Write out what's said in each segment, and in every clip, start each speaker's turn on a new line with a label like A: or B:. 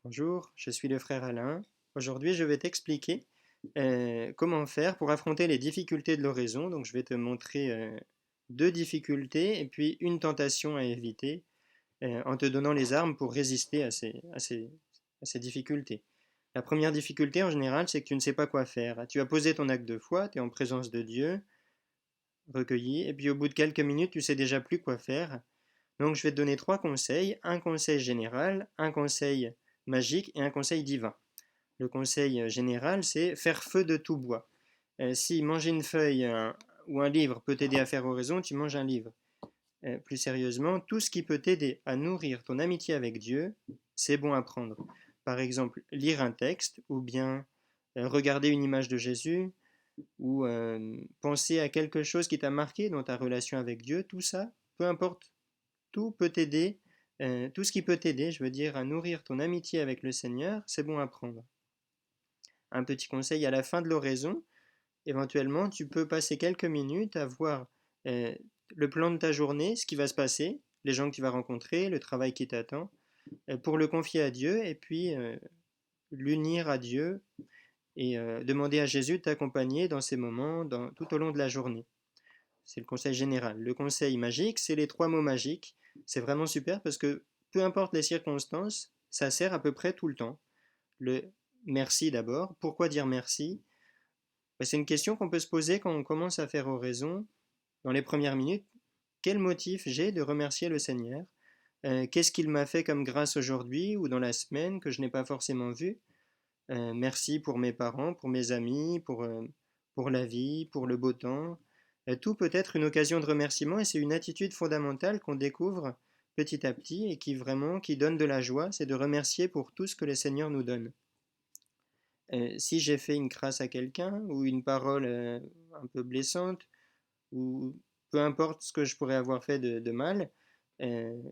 A: Bonjour, je suis le frère Alain. Aujourd'hui, je vais t'expliquer comment faire pour affronter les difficultés de l'oraison. Donc, je vais te montrer deux difficultés et puis une tentation à éviter en te donnant les armes pour résister à ces difficultés. La première difficulté, en général, c'est que tu ne sais pas quoi faire. Tu as posé ton acte de foi, tu es en présence de Dieu, recueilli, et puis au bout de quelques minutes, tu sais déjà plus quoi faire. Donc, je vais te donner trois conseils, un conseil général, un conseil magique et un conseil divin. Le conseil général, c'est faire feu de tout bois. Si manger une feuille ou un livre peut t'aider à faire oraison, tu manges un livre. Plus sérieusement, tout ce qui peut t'aider à nourrir ton amitié avec Dieu, c'est bon à prendre. Par exemple, lire un texte ou bien regarder une image de Jésus ou penser à quelque chose qui t'a marqué dans ta relation avec Dieu, tout ça, peu importe, tout peut t'aider, tout ce qui peut t'aider, je veux dire, à nourrir ton amitié avec le Seigneur, c'est bon à prendre. Un petit conseil à la fin de l'oraison, éventuellement, tu peux passer quelques minutes à voir euh, le plan de ta journée, ce qui va se passer, les gens que tu vas rencontrer, le travail qui t'attend, pour le confier à Dieu et puis l'unir à Dieu et demander à Jésus de t'accompagner dans ces moments tout au long de la journée. C'est le conseil général. Le conseil magique, c'est les trois mots magiques. C'est vraiment super parce que peu importe les circonstances, ça sert à peu près tout le temps. Le merci d'abord. Pourquoi dire merci? C'est une question qu'on peut se poser quand on commence à faire oraison dans les premières minutes. Quel motif j'ai de remercier le Seigneur? Qu'est-ce qu'il m'a fait comme grâce aujourd'hui ou dans la semaine que je n'ai pas forcément vu? Merci pour mes parents, pour mes amis, pour la vie, pour le beau temps. Tout peut être une occasion de remerciement et c'est une attitude fondamentale qu'on découvre petit à petit et qui donne de la joie, c'est de remercier pour tout ce que le Seigneur nous donne. Si j'ai fait une crasse à quelqu'un ou une parole un peu blessante ou peu importe ce que je pourrais avoir fait de mal,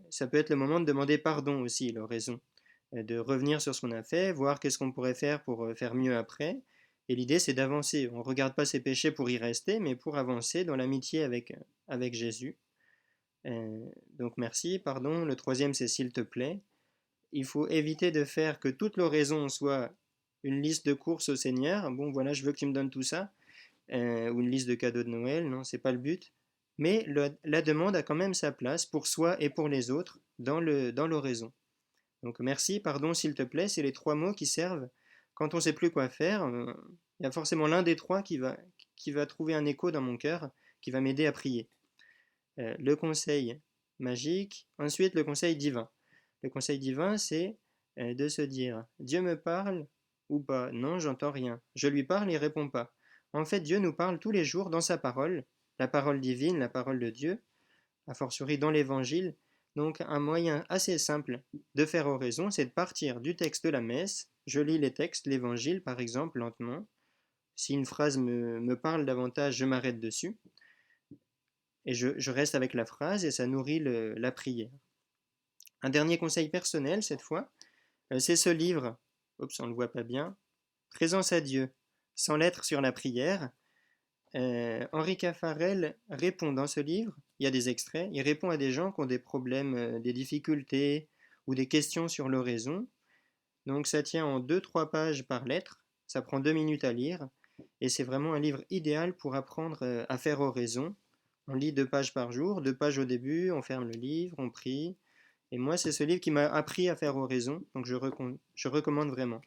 A: ça peut être le moment de demander pardon aussi, l'oraison, de revenir sur ce qu'on a fait, voir qu'est-ce qu'on pourrait faire pour faire mieux après. Et l'idée, c'est d'avancer. On ne regarde pas ses péchés pour y rester, mais pour avancer dans l'amitié avec Jésus. Donc merci, pardon. Le troisième, c'est s'il te plaît. Il faut éviter de faire que toute l'oraison soit une liste de courses au Seigneur. Bon, voilà, je veux que tu me donnes tout ça. Ou une liste de cadeaux de Noël. Non, c'est pas le but. Mais la demande a quand même sa place pour soi et pour les autres dans l'oraison. Donc merci, pardon, s'il te plaît, c'est les trois mots qui servent quand on ne sait plus quoi faire. Il y a forcément l'un des trois qui va trouver un écho dans mon cœur, qui va m'aider à prier. Le conseil magique, ensuite le conseil divin. Le conseil divin, c'est de se dire Dieu me parle ou pas? Non, j'entends rien. Je lui parle, il répond pas. En fait, Dieu nous parle tous les jours dans sa parole, la parole divine, la parole de Dieu, a fortiori dans l'évangile. Donc, un moyen assez simple de faire oraison, c'est de partir du texte de la messe. Je lis les textes, l'évangile par exemple, lentement. Si une phrase me parle davantage, je m'arrête dessus et je reste avec la phrase et ça nourrit la prière. Un dernier conseil personnel cette fois, c'est ce livre. Oups, on ne le voit pas bien. Présence à Dieu, sans lettres sur la prière. Henri Caffarel répond dans ce livre, il y a des extraits, il répond à des gens qui ont des problèmes, des difficultés ou des questions sur l'oraison. Donc ça tient en deux-trois pages par lettre, ça prend 2 minutes à lire, et c'est vraiment un livre idéal pour apprendre à faire oraison. On lit 2 pages par jour, 2 pages au début, on ferme le livre, on prie. Et moi, c'est ce livre qui m'a appris à faire oraison, donc je recommande vraiment.